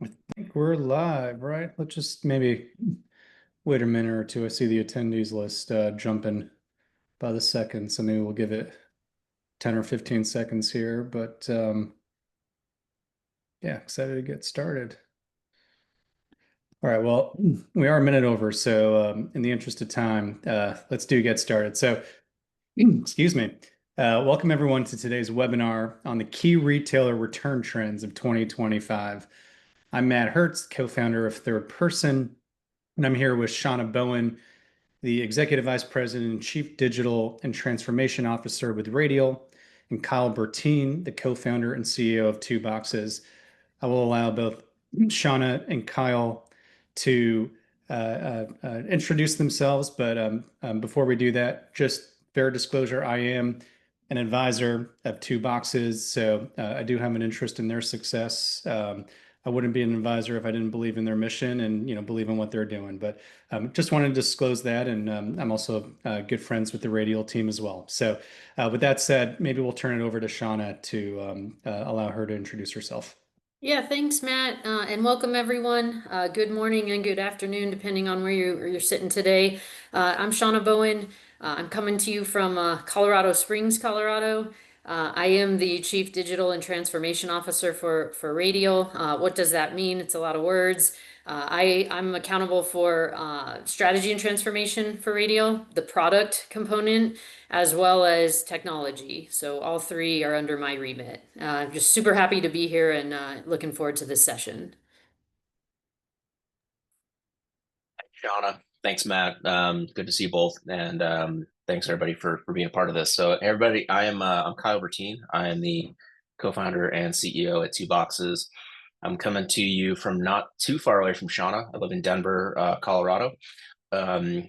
I think we're live, right? Let's just maybe wait a minute or two. I see the attendees list jumping by the second, so maybe we'll give it 10 or 15 seconds here. But yeah, excited to get started. All right, well, we are a minute over, so in the interest of time, let's get started. So, excuse me. Welcome everyone to today's webinar on the key retailer return trends of 2025. I'm Matt Hertz, co-founder of Third Person, and I'm here with Shauna Bowen, the Executive Vice President and Chief Digital and Transformation Officer with Radial, and Kyle Bertin, the co-founder and CEO of Two Boxes. I will allow both Shauna and Kyle to introduce themselves, but before we do that, just fair disclosure, I am an advisor of Two Boxes, so I do have an interest in their success. I wouldn't be an advisor if I didn't believe in their mission and believe in what they're doing. But just wanted to disclose that, and I'm also good friends with the Radial team as well. So with that said, maybe we'll turn it over to Shauna to allow her to introduce herself. Yeah, thanks, Matt, and welcome everyone. Good morning and good afternoon, depending on where you're sitting today. I'm Shauna Bowen. I'm coming to you from Colorado Springs, Colorado. I am the Chief Digital and Transformation Officer for Radial. What does that mean? It's a lot of words. I'm accountable for strategy and transformation for Radial, the product component, as well as technology. So all three are under my remit. Just super happy to be here and looking forward to this session. Shauna, thanks, Matt. Good to see you both, and thanks everybody for being a part of this. So, everybody, I'm Kyle Bertin. I am the co-founder and CEO at Two Boxes. I'm coming to you from not too far away from Shauna. I live in Denver, Colorado. We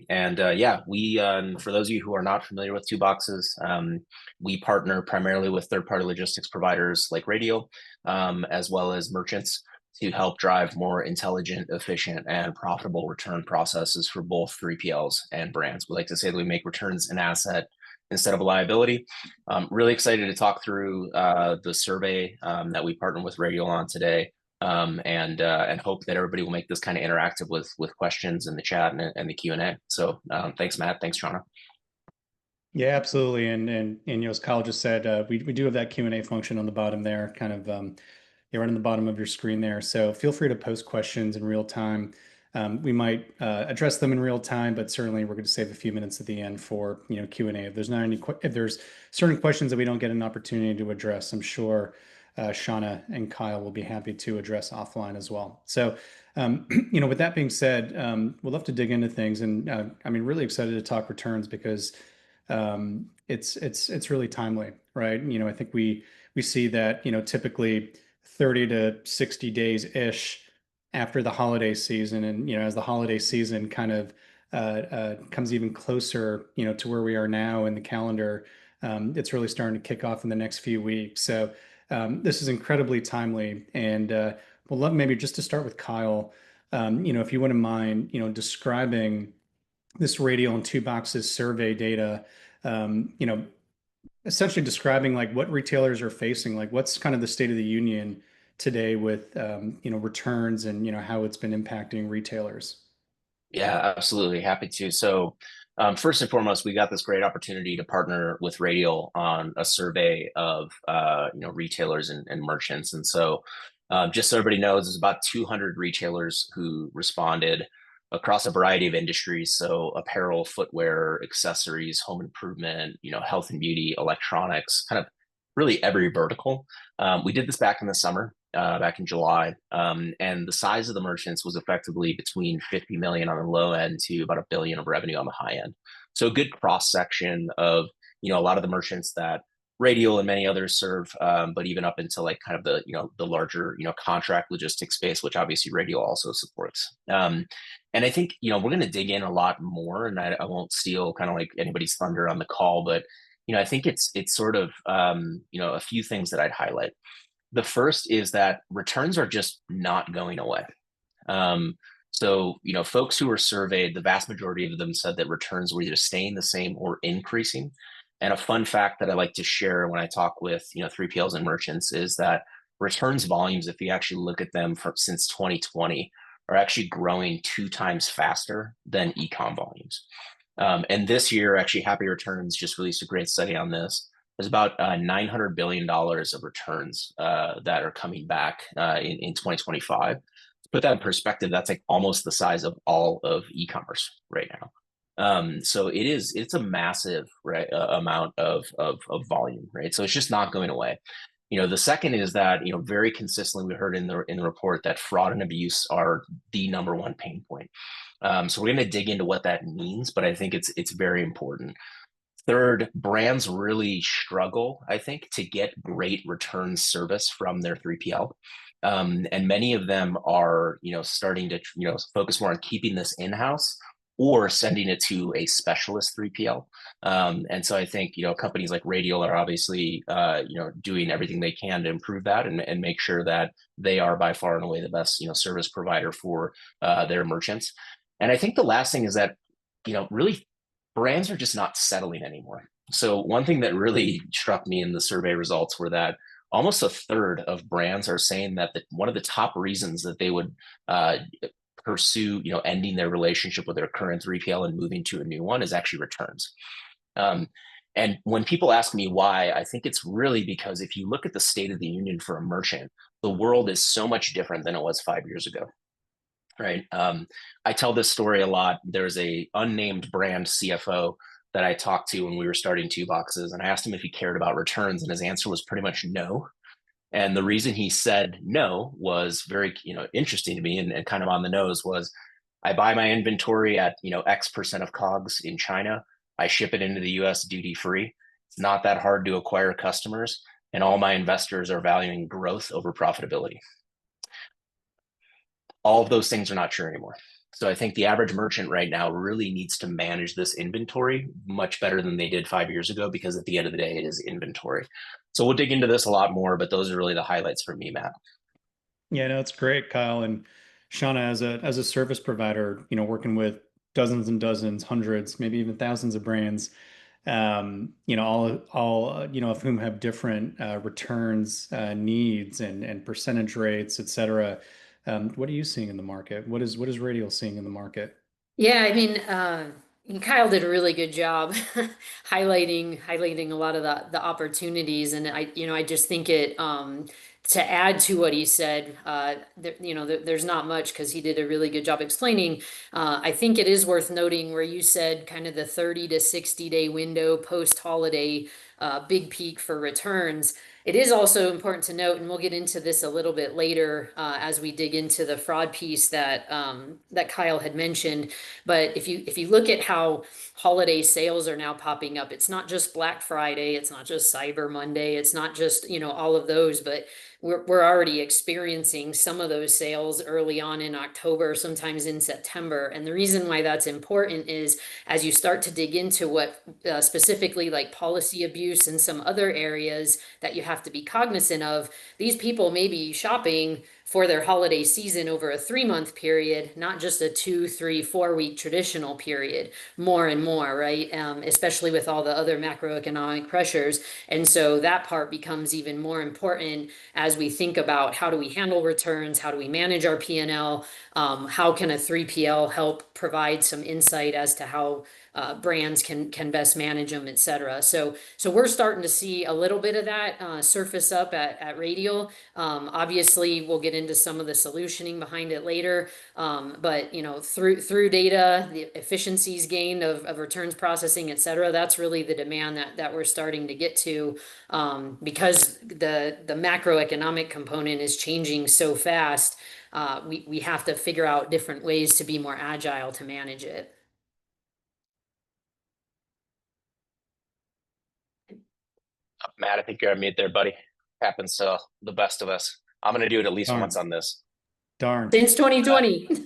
for those of you who are not familiar with Two Boxes, we partner primarily with third-party logistics providers like Radial, as well as merchants to help drive more intelligent, efficient, and profitable return processes for both 3PLs and brands. We like to say that we make returns an asset instead of a liability. Really excited to talk through the survey that we partner with Radial on today, and hope that everybody will make this kind of interactive with questions in the chat and the Q&A. So thanks, Matt. Thanks, Shauna. Yeah, absolutely. And as Kyle just said, we do have that Q&A function on the bottom there, kind of right on the bottom of your screen there. So feel free to post questions in real time. We might address them in real time, but certainly we're going to save a few minutes at the end for Q&A. If there's certain questions that we don't get an opportunity to address, I'm sure Shauna and Kyle will be happy to address offline as well. So with that being said, we'll love to dig into things, and really excited to talk returns because it's really timely, right? I think we see that typically 30 to 60 days ish after the holiday season, and as the holiday season kind of comes even closer to where we are now in the calendar, it's really starting to kick off in the next few weeks. So this is incredibly timely, and we'll love maybe just to start with Kyle, if you wouldn't mind describing this Radial and Two Boxes survey data, essentially describing like what retailers are facing, like what's kind of the state of the union today with returns and how it's been impacting retailers. Yeah, absolutely. Happy to. So first and foremost, we got this great opportunity to partner with Radial on a survey of retailers and merchants. And so just so everybody knows, there's about 200 retailers who responded across a variety of industries. So apparel, footwear, accessories, home improvement, health and beauty, electronics, kind of really every vertical. We did this back in the summer, back in July. And the size of the merchants was effectively between 50 million on the low end to about $1 billion of revenue on the high end. So a good cross section of, a lot of the merchants that Radial and many others serve, but even up into like kind of the larger, contract logistics space, which obviously Radial also supports. And I think, we're going to dig in a lot more, and I won't steal kind of like anybody's thunder on the call, but, I think it's sort of, a few things that I'd highlight. The first is that returns are just not going away. So, folks who were surveyed, the vast majority of them said that returns were either staying the same or increasing. And a fun fact that I like to share when I talk with, 3PLs and merchants is that returns volumes, if you actually look at them since 2020, are actually growing 2 times faster than e-com volumes. And this year, actually, Happy Returns just released a great study on this. There's about $900 billion of returns that are coming back in 2025. To put that in perspective, that's like almost the size of all of e-commerce right now. So it's a massive amount of volume, right? So it's just not going away. The second is that, very consistently we heard in the report that fraud and abuse are the number one pain point. So we're going to dig into what that means, but I think it's very important. Third, brands really struggle, I think, to get great return service from their 3PL. And many of them are, starting to, focus more on keeping this in-house or sending it to a specialist 3PL. And so I think, companies like Radial are obviously, doing everything they can to improve that and make sure that they are by far and away the best, service provider for their merchants. And I think the last thing is that, really brands are just not settling anymore. So one thing that really struck me in the survey results were that almost a third of brands are saying that one of the top reasons that they would pursue, ending their relationship with their current 3PL and moving to a new one is actually returns. And when people ask me why, I think it's really because if you look at the state of the union for a merchant, the world is so much different than it was 5 years ago. Right. I tell this story a lot. There's a unnamed brand CFO that I talked to when we were starting Two Boxes, and I asked him if he cared about returns, and his answer was pretty much no. And the reason he said no was very, interesting to me and kind of on the nose was I buy my inventory at, X% of COGS in China. I ship it into the US duty free. It's not that hard to acquire customers, and all my investors are valuing growth over profitability. All of those things are not true anymore. So I think the average merchant right now really needs to manage this inventory much better than they did 5 years ago, because at the end of the day, it is inventory. So we'll dig into this a lot more, but those are really the highlights for me, Matt. Yeah, no, it's great, Kyle. And Shauna, as a service provider, working with dozens and dozens, hundreds, maybe even thousands of brands, all of whom have different returns needs and percentage rates, et cetera. What are you seeing in the market? What is Radial seeing in the market? Yeah, I mean, Kyle did a really good job highlighting a lot of the opportunities, and I just think it to add to what he said, there's not much because he did a really good job explaining. I think it is worth noting where you said kind of the 30 to 60 day window post holiday, big peak for returns. It is also important to note, and we'll get into this a little bit later as we dig into the fraud piece that Kyle had mentioned. But if you look at how holiday sales are now popping up, it's not just Black Friday, it's not just Cyber Monday, it's not just all of those, but we're already experiencing some of those sales early on in October, sometimes in September. And the reason why that's important is as you start to dig into what specifically like policy abuse and some other areas that you have to be cognizant of, these people may be shopping for their holiday season over a 3 month period, not just a 2, 3, 4 week traditional period, more and more, right? Especially with all the other macroeconomic pressures. And so that part becomes even more important as we think about how do we handle returns, how do we manage our P&L, how can a 3PL help provide some insight as to how brands can best manage them, et cetera. So we're starting to see a little bit of that surface up at Radial. Obviously, we'll get into some of the solutioning behind it later. But through data, the efficiencies gained of returns processing, et cetera, that's really the demand that we're starting to get to, because the macroeconomic component is changing so fast. We have to figure out different ways to be more agile to manage it. Matt, I think you're on mute there, buddy. Happens to the best of us. I'm going to do it at least Darn. once on this. Darn. Since 2020.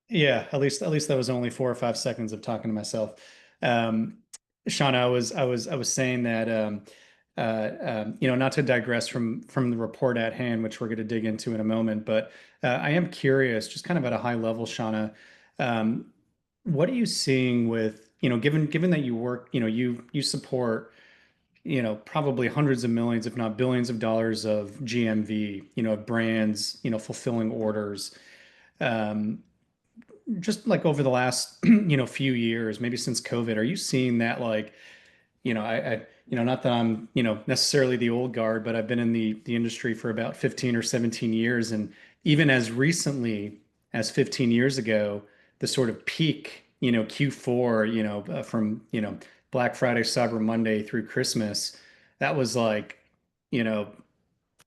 Yeah, at least that was only 4 or 5 seconds of talking to myself. Shauna, I was saying that not to digress from the report at hand, which we're going to dig into in a moment, but I am curious, just kind of at a high level, Shauna, what are you seeing with given that you work, you support probably hundreds of millions, if not billions of dollars of GMV, of brands, fulfilling orders. Um, just like over the last, few years, maybe since COVID, are you seeing that like, not that I'm, necessarily the old guard, but I've been in the industry for about 15 or 17 years. And even as recently as 15 years ago, the sort of peak, Q4, from, Black Friday, Cyber Monday through Christmas, that was like, you know,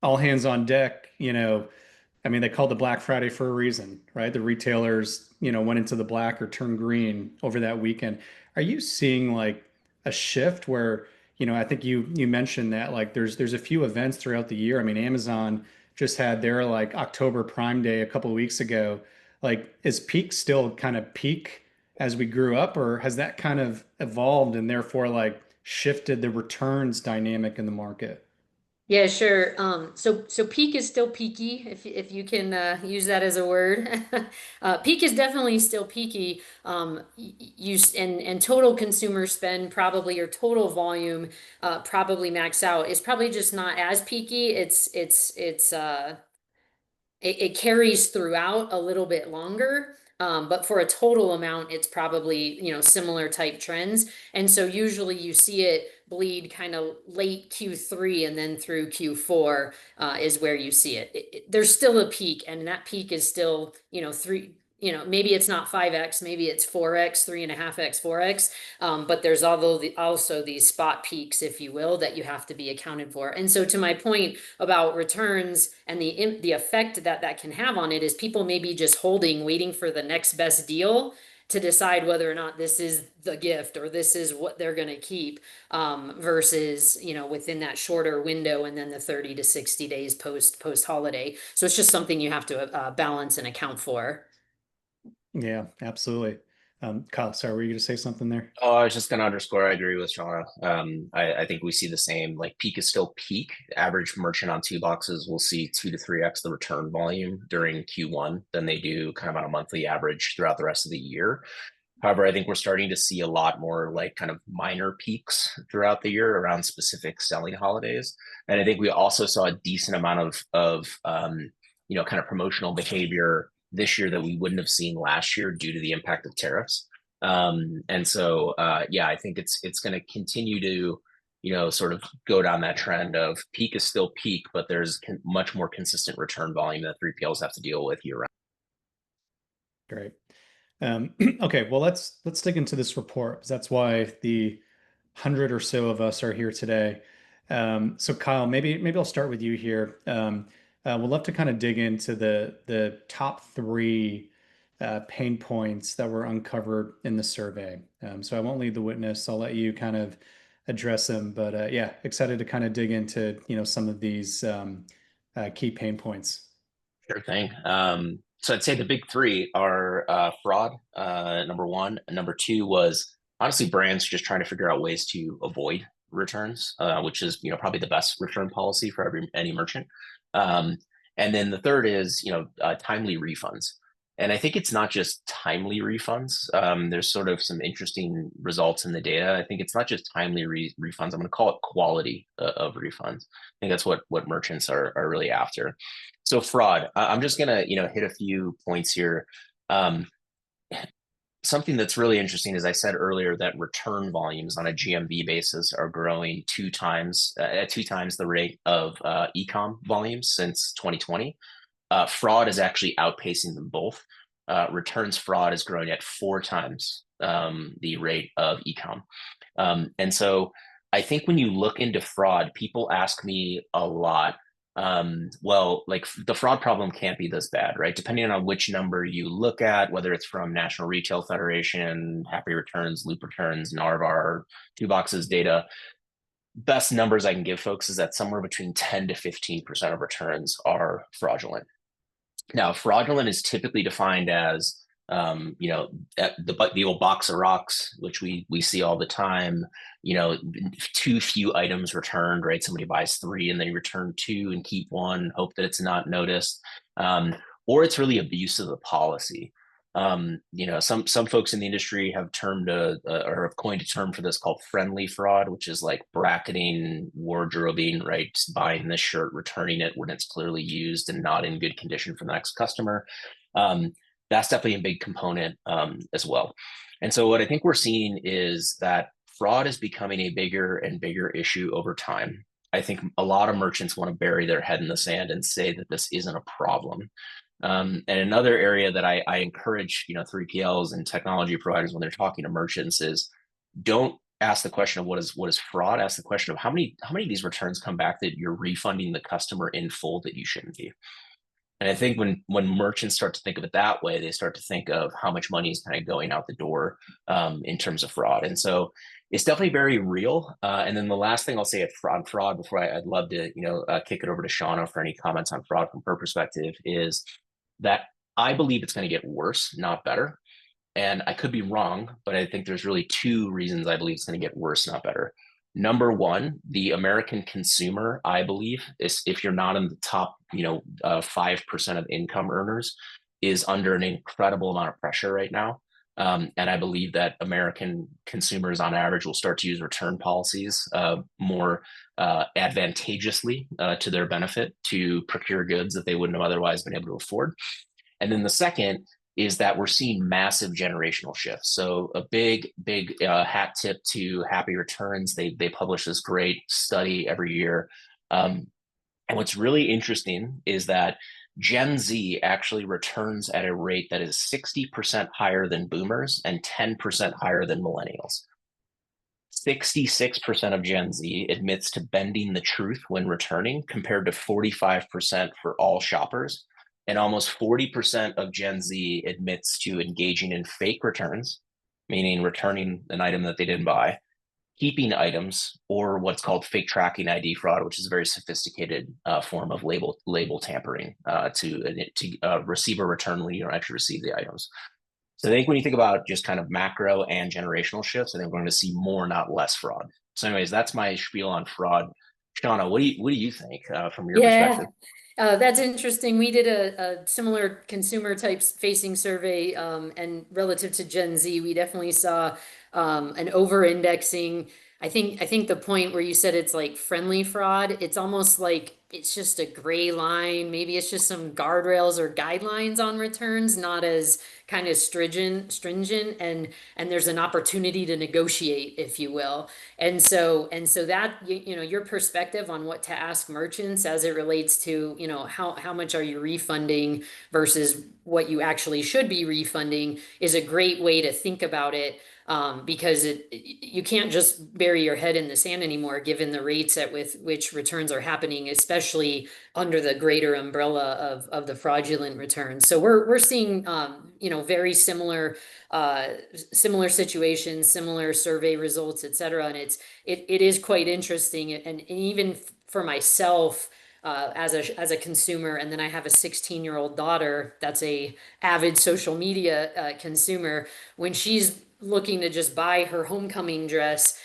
all hands on deck, I mean, they called it Black Friday for a reason, right? The retailers, went into the black or turned green over that weekend. Are you seeing like a shift where, I think you mentioned that like there's a few events throughout the year. I mean, Amazon just had their like October Prime Day a couple of weeks ago. Like, is peak still kind of peak as we grew up, or has that kind of evolved and therefore like shifted the returns dynamic in the market? Yeah, sure. So peak is still peaky, if you can use that as a word. Peak is definitely still peaky. And total consumer spend probably, or total volume probably max out is probably just not as peaky. It carries throughout a little bit longer. But for a total amount, it's probably, similar type trends. And so usually you see it bleed kind of late Q3 and then through Q4 is where you see it. There's still a peak, and that peak is still, maybe it's not 5x, maybe it's 4x, 3.5x, 4x. But there's also these spot peaks, if you will, that you have to be accounted for. And so to my point about returns and the effect that that can have on it is people maybe just holding, waiting for the next best deal to decide whether or not this is the gift or this is what they're going to keep, versus, within that shorter window and then the 30 to 60 days post holiday. So it's just something you have to balance and account for. Yeah, absolutely. Kyle, sorry, were you going to say something there? Oh, I was just going to underscore, I agree with Shauna. I think we see the same, like peak is still peak. Average merchant on two boxes will see 2 to 3x the return volume during Q1 than they do kind of on a monthly average throughout the rest of the year. However, I think we're starting to see a lot more like kind of minor peaks throughout the year around specific selling holidays. And I think we also saw a decent amount of kind of promotional behavior this year that we wouldn't have seen last year due to the impact of tariffs. Yeah, I think it's going to continue to, sort of go down that trend of peak is still peak, but there's much more consistent return volume that 3PLs have to deal with year round. Great. Okay, well let's dig into this report because that's why the 100 or so of us are here today. So Kyle, maybe I'll start with you here. We'd love to kind of dig into the top three pain points that were uncovered in the survey. So I won't lead the witness. I'll let you kind of address them. But yeah, excited to kind of dig into some of these key pain points. Sure thing. So I'd say the big three are fraud, number one. And number two was honestly brands just trying to figure out ways to avoid returns, which is probably the best return policy for any merchant. And then the third is timely refunds. And I think it's not just timely refunds. There's sort of some interesting results in the data. I think it's not just timely refunds. I'm going to call it quality of refunds. I think that's what merchants are really after. So fraud, I'm just going to hit a few points here. Something that's really interesting, as I said earlier, that return volumes on a GMV basis are growing at 2 times the rate of e-com volumes since 2020. Fraud is actually outpacing them both. Returns fraud is growing at 4 times the rate of e-com. And so I think when you look into fraud, people ask me a lot, well, like the fraud problem can't be this bad, right? Depending on which number you look at, whether it's from National Retail Federation, Happy Returns, Loop Returns, Narvar, Two Boxes data, best numbers I can give folks is that somewhere between 10 to 15% of returns are fraudulent. Now, fraudulent is typically defined as, the old box of rocks, which we see all the time. Too few items returned, right? Somebody buys 3 and they return 2 and keep 1, hope that it's not noticed, or it's really abuse of the policy. Some folks in the industry have termed or have coined a term for this called friendly fraud, which is like bracketing, wardrobing, right? Just buying this shirt, returning it when it's clearly used and not in good condition for the next customer. That's definitely a big component as well. And so what I think we're seeing is that fraud is becoming a bigger and bigger issue over time. I think a lot of merchants want to bury their head in the sand and say that this isn't a problem. And another area that I encourage, 3PLs and technology providers when they're talking to merchants is don't ask the question of what is fraud. Ask the question of how many of these returns come back that you're refunding the customer in full that you shouldn't be. And I think when merchants start to think of it that way, they start to think of how much money is kind of going out the door in terms of fraud. And so it's definitely very real. And then the last thing I'll say on fraud before I'd love to kick it over to Shauna for any comments on fraud from her perspective is that I believe it's going to get worse, not better. And I could be wrong, but I think there's really two reasons I believe it's going to get worse, not better. Number one, the American consumer, I believe, is if you're not in the top, 5% of income earners, is under an incredible amount of pressure right now. And I believe that American consumers on average will start to use return policies more advantageously to their benefit to procure goods that they wouldn't have otherwise been able to afford. And then the second is that we're seeing massive generational shifts. So a big hat tip to Happy Returns. They publish this great study every year. And what's really interesting is that Gen Z actually returns at a rate that is 60% higher than boomers and 10% higher than millennials. 66% of Gen Z admits to bending the truth when returning, compared to 45% for all shoppers. And almost 40% of Gen Z admits to engaging in fake returns, meaning returning an item that they didn't buy, keeping items, or what's called fake tracking ID fraud, which is a very sophisticated form of label tampering to receive a return when you don't actually receive the items. So I think when you think about just kind of macro and generational shifts, I think we're going to see more, not less fraud. So anyways, that's my spiel on fraud. Shauna, what do you think from your perspective? That's interesting. We did a similar consumer types facing survey, and relative to Gen Z, we definitely saw an over-indexing. I think the point where you said it's like friendly fraud, it's almost like it's just a gray line. Maybe it's just some guardrails or guidelines on returns, not as kind of stringent, and there's an opportunity to negotiate, if you will. And so that your perspective on what to ask merchants as it relates to how much are you refunding versus what you actually should be refunding is a great way to think about it. Because you can't just bury your head in the sand anymore, given the rates at which returns are happening, especially under the greater umbrella of the fraudulent returns. So we're seeing very similar situations, similar survey results, et cetera. And it is quite interesting, and even for myself. As a consumer, and then I have a 16-year-old daughter that's a avid social media consumer. When she's looking to just buy her homecoming dress,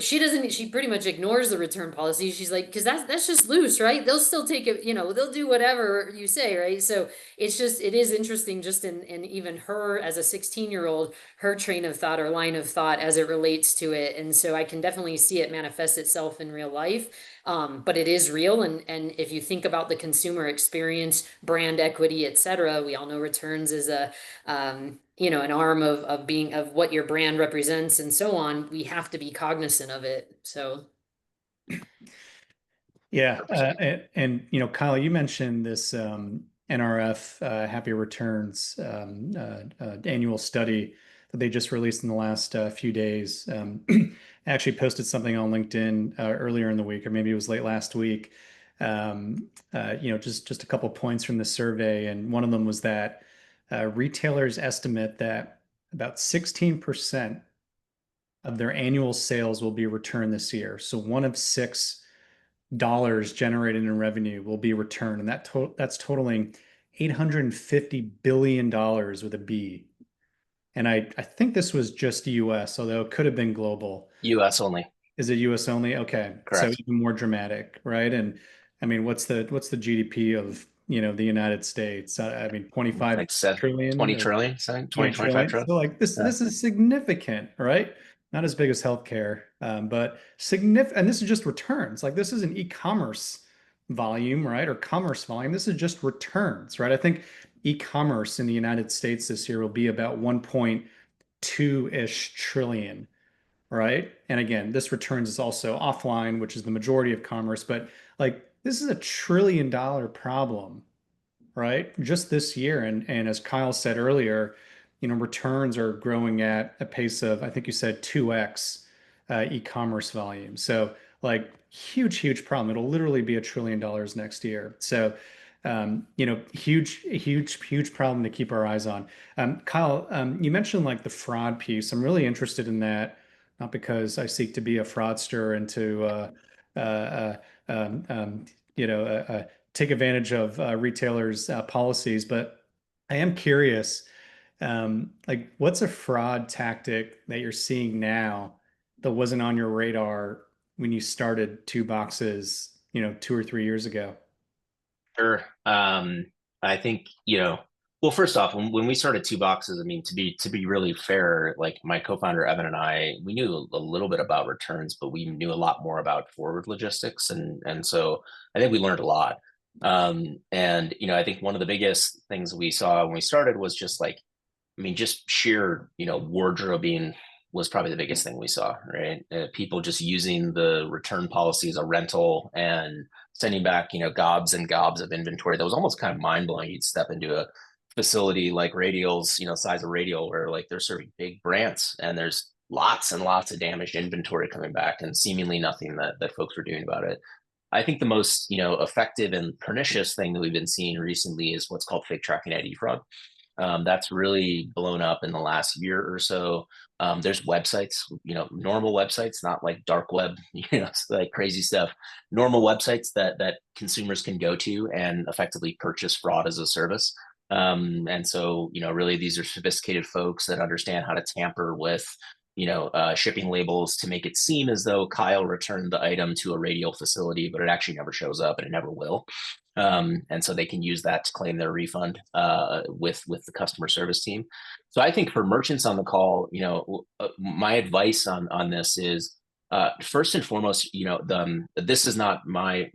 she pretty much ignores the return policy. She's like, because that's just loose, right? They'll still take it, they'll do whatever you say, right? So it is interesting just in even her as a 16-year-old, her train of thought or line of thought as it relates to it. And so I can definitely see it manifest itself in real life. But it is real, and if you think about the consumer experience, brand equity, et cetera, we all know returns is an arm of what your brand represents and so on. We have to be cognizant of it. So Yeah, and Kyle, you mentioned this NRF Happy Returns annual study that they just released in the last few days. I actually posted something on LinkedIn earlier in the week, or maybe it was late last week. Just a couple points from the survey, and one of them was that retailers estimate that about 16% of their annual sales will be returned this year. So one of $6 generated in revenue will be returned, and that's totaling $850 billion with a B. And I think this was just US, although it could have been global. US only. Is it US only? Okay. Correct. So even more dramatic, right? And I mean, what's the GDP of, the United States. I mean, 25 Like seven, trillion 20 or trillion, something, 20 20, 25 trillion. trillion. So like this is significant, right? Not as big as healthcare, but significant. And this is just returns. Like this is an e-commerce volume, right? Or commerce volume. This is just returns, right? I think e-commerce in the United States this year will be about 1.2-ish trillion, right? And again, this returns is also offline, which is the majority of commerce, but like this is $1 trillion problem, right? Just this year. And as Kyle said earlier, returns are growing at a pace of, I think you said 2x e-commerce volume. So like huge problem. It'll literally be $1 trillion next year. So huge problem to keep our eyes on. Kyle, you mentioned like the fraud piece. I'm really interested in that, not because I seek to be a fraudster and to uh, uh, um, um, take advantage of retailers' policies, but I am curious, like what's a fraud tactic that you're seeing now that wasn't on your radar when you started Two Boxes, 2 or 3 years ago? Sure. I think, well, first off, when we started Two Boxes, I mean, to be really fair, like my co-founder Evan and I, we knew a little bit about returns, but we knew a lot more about forward logistics, and so I think we learned a lot. And I think one of the biggest things we saw when we started was just like, I mean, just sheer, wardrobing was probably the biggest thing we saw, right? People just using the return policy as a rental and sending back, gobs and gobs of inventory. That was almost kind of mind blowing. You'd step into a facility like Radial's, size of Radial, where like they're serving big brands and there's lots and lots of damaged inventory coming back and seemingly nothing that folks were doing about it. I think the most, effective and pernicious thing that we've been seeing recently is what's called fake tracking ID fraud. That's really blown up in the last year or so. There's websites, normal websites, not like dark web, like crazy stuff. Normal websites that consumers can go to and effectively purchase fraud as a service. And so, really, these are sophisticated folks that understand how to tamper with, shipping labels to make it seem as though Kyle returned the item to a Radial facility, but it actually never shows up and it never will. And so they can use that to claim their refund with the customer service team. So I think for merchants on the call, my advice on this is first and foremost, this is not my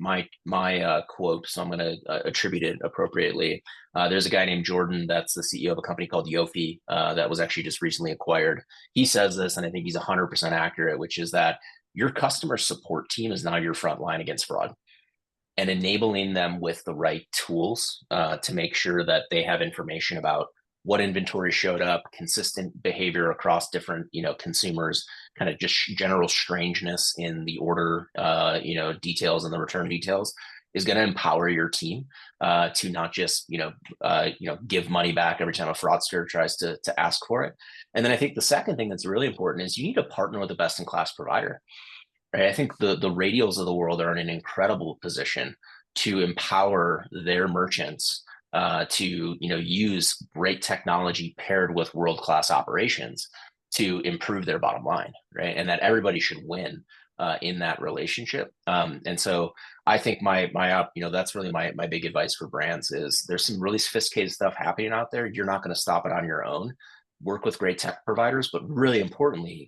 quote, so I'm going to attribute it appropriately. There's a guy named Jordan that's the CEO of a company called Yofi that was actually just recently acquired. He says this, and I think he's 100% accurate, which is that your customer support team is now your front line against fraud, and enabling them with the right tools to make sure that they have information about what inventory showed up, consistent behavior across different, consumers, kind of just general strangeness in the order, details and the return details is going to empower your team to not just, give money back every time a fraudster tries to ask for it. And then I think the second thing that's really important is you need to partner with a best-in-class provider. Right? I think the Radials of the world are in an incredible position to empower their merchants to use great technology paired with world-class operations to improve their bottom line, right? And that everybody should win in that relationship. And so I think that's really my big advice for brands is there's some really sophisticated stuff happening out there. You're not going to stop it on your own. Work with great tech providers, but really importantly,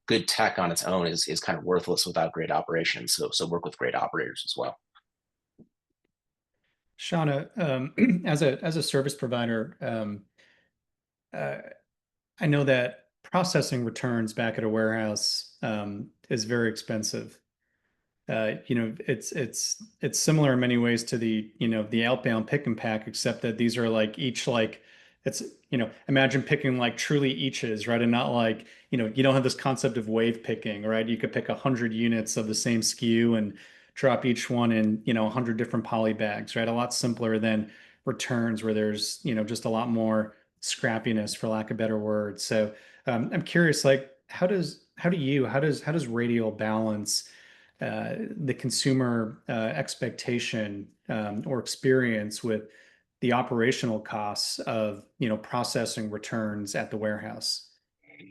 good tech on its own is kind of worthless without great operations. So work with great operators as well. Shauna, as a service provider, uh, I know that processing returns back at a warehouse is very expensive. It's similar in many ways to the outbound pick and pack, except that these are like each like it's imagine picking like truly eaches, right? And not like you don't have this concept of wave picking, right? You could pick 100 units of the same SKU and drop each one in 100 different poly bags, right? A lot simpler than returns where there's just a lot more scrappiness, for lack of better words. So I'm curious, like how does Radial balance the consumer expectation or experience with the operational costs of processing returns at the warehouse?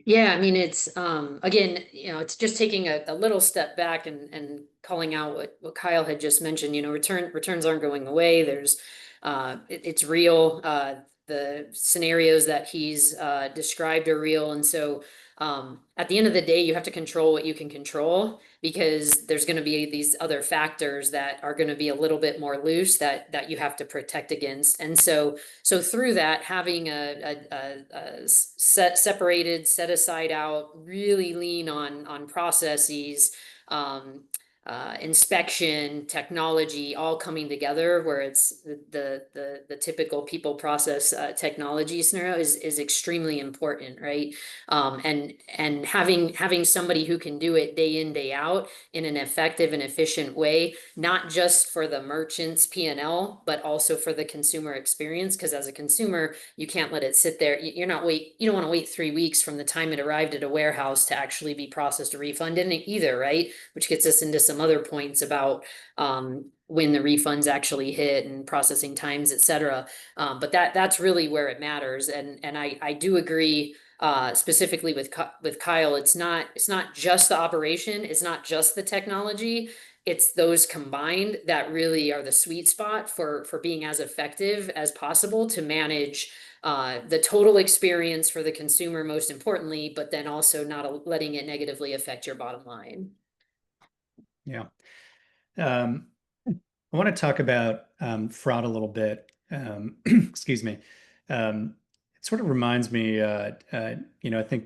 Yeah, I mean, it's again, it's just taking a little step back and calling out what Kyle had just mentioned. Returns aren't going away. It's real. The scenarios that he's described are real, and so at the end of the day, you have to control what you can control because there's going to be these other factors that are going to be a little bit more loose that you have to protect against, and so through that, having a separated, set aside out, really lean on processes, um, inspection, technology, all coming together, where it's the typical people process technology scenario is extremely important, right? And having somebody who can do it day in, day out in an effective and efficient way, not just for the merchant's P&L, but also for the consumer experience. Because as a consumer, you can't let it sit there. You don't want to wait 3 weeks from the time it arrived at a warehouse to actually be processed or refunded either, right? Which gets us into some other points about when the refunds actually hit and processing times, et cetera. But that's really where it matters. And I do agree specifically with Kyle. It's not just the operation. It's not just the technology. It's those combined that really are the sweet spot for being as effective as possible to manage the total experience for the consumer, most importantly, but then also not letting it negatively affect your bottom line. Yeah. I want to talk about fraud a little bit. Excuse me. It sort of reminds me, I think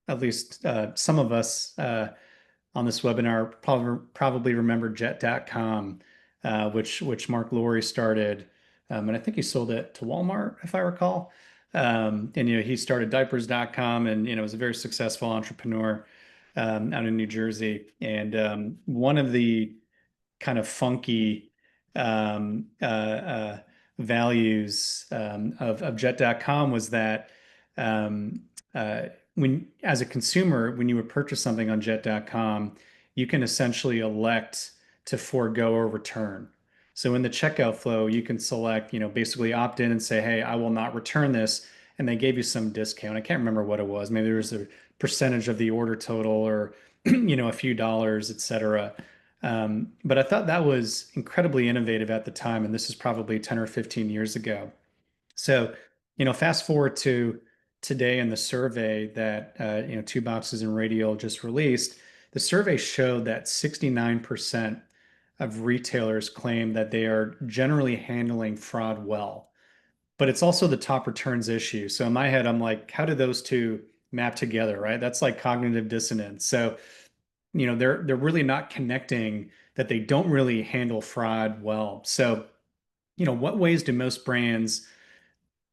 at least some of us on this webinar probably remember Jet.com, which Mark Laurie started, and I think he sold it to Walmart, if I recall. And he started Diapers.com, and was a very successful entrepreneur out in New Jersey. And one of the kind of funky values of Jet.com was that um, when, as a consumer, when you would purchase something on Jet.com, you can essentially elect to forego or return. So in the checkout flow, you can select, basically opt in and say, hey, I will not return this. And they gave you some discount. I can't remember what it was. Maybe there was a percentage of the order total or, a few dollars, et cetera. But I thought that was incredibly innovative at the time, and this is probably 10 or 15 years ago. So, fast forward to today in the survey that Two Boxes and Radial just released, the survey showed that 69% of retailers claim that they are generally handling fraud well. But it's also the top returns issue. So in my head, I'm like, how do those two map together, right? That's like cognitive dissonance. So they're really not connecting that they don't really handle fraud well. So, what ways do most brands,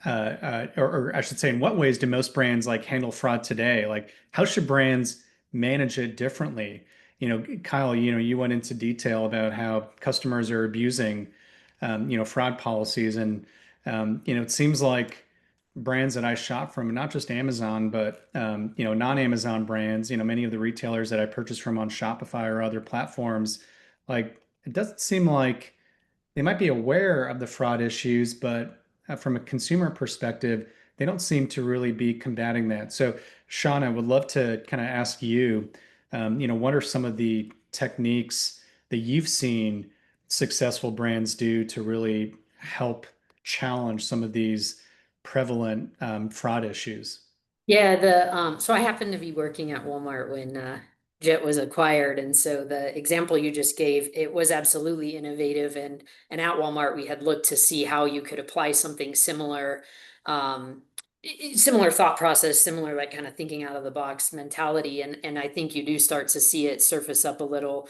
or I should say, in what ways do most brands like handle fraud today? Like, how should brands manage it differently? Kyle, you went into detail about how customers are abusing, fraud policies, and it seems like brands that I shop from, and not just Amazon, but non-Amazon brands, many of the retailers that I purchase from on Shopify or other platforms, like it doesn't seem like they might be aware of the fraud issues, but from a consumer perspective, they don't seem to really be combating that. So, Sean, I would love to kind of ask you, what are some of the techniques that you've seen successful brands do to really help challenge some of these prevalent fraud issues? Yeah, so I happened to be working at Walmart when Jet was acquired, and so the example you just gave, it was absolutely innovative, and at Walmart we had looked to see how you could apply something similar, similar thought process, similar like kind of thinking out of the box mentality, and I think you do start to see it surface up a little,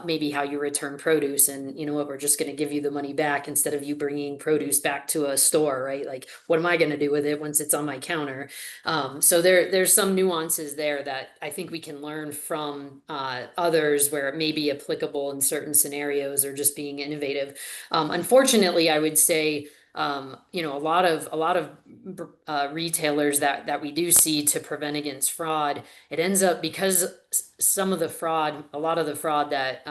maybe how you return produce, and you know what, we're just going to give you the money back instead of you bringing produce back to a store, right? Like, what am I going to do with it once it's on my counter? So there's some nuances there that I think we can learn from others where it may be applicable in certain scenarios or just being innovative. Unfortunately, I would say a lot of retailers that we do see to prevent against fraud, it ends up because some of the fraud, a lot of the fraud that